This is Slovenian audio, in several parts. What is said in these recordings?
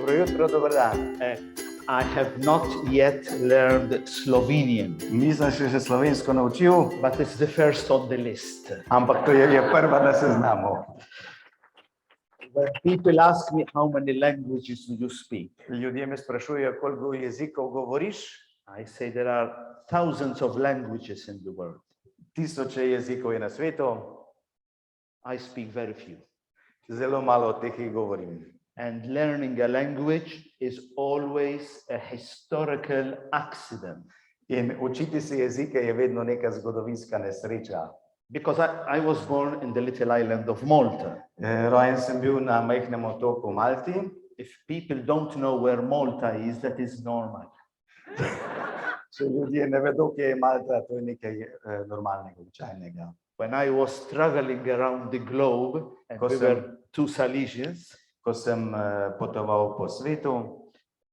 Dobro jutro, dober dan. I have not yet learned Slovenian, Nisem še slovensko naučil, but it's the first on the list. ampak to je prva na seznamu. When people ask me how many languages do you speak, Ljudje me sprašujejo, koliko jezikov govoriš. I say there are thousands of languages in the world. Tisoče jezikov je na svetu, I speak very few. zelo malo od teh jih govorim. And learning a language is always a historical accident. In učiti se jezike je vedno neka zgodovinska nesreča. Because I was born in the little island of Malta. Rojen sem bil na majhnem otoku Malti. If people don't know where Malta is, that is normal. Če ljudje ne vedo, kje je Malta, to je nekaj normalnega, običajnega. When I was traveling around the globe, and we were two Salesians, Ko sem potoval po svetu,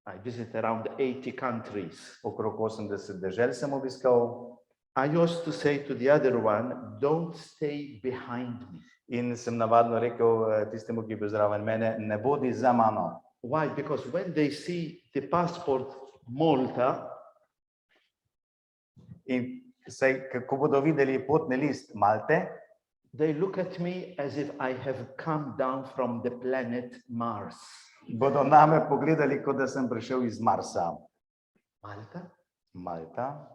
I visited around 80 countries. okrog 80 dežel sem obiskal, I used to say to the other one, don't stay behind me. in sem navadno rekel tistemu, ki je bil zraven mene, ne bodi za mano. Why? Because when they see the passport Malta, In saj, ko bodo videli potni list Malte, they look at me as if I have come down from the planet Mars. bodo name pogledali, kot da sem prišel iz Marsa. Malta? Malta?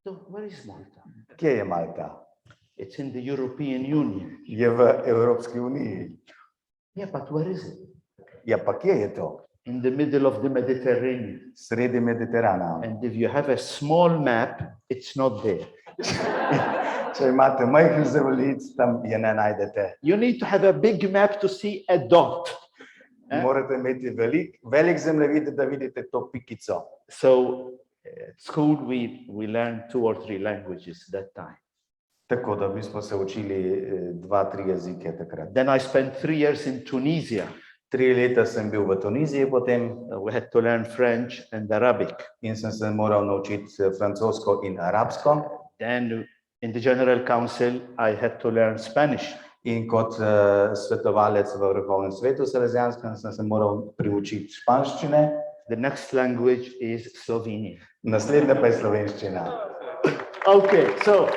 So where is Malta? Kje je Malta? It's in the European Union. Je v Evropski uniji. Yeah, but where is it? Ja, pa kje je to? In the middle of the Mediterranean. Sredi Mediterana. And if you have a small map, it's not there. Če imate majhen zemljevid, tam je ne najdete. You need to have a big map to see a dot. Morate imeti velik zemljevid, da vidite to pikico. So at school we learned 2 or 3 languages that time. Tako da mi smo se učili 2-3 jezike takrat. Then I spent 3 years in Tunisia. 3 leta sem bil v Tuniziji potem We had to learn French and Arabic. in sem se moral naučiti francosko in arabsko. Then in the General Council, I had to learn Spanish. In kot svetovalec v Vrhovnem svetu Salezijanskem sem se moral priučiti španščine, The next language is Slovenian. naslednja pa je slovenščina. Okay, so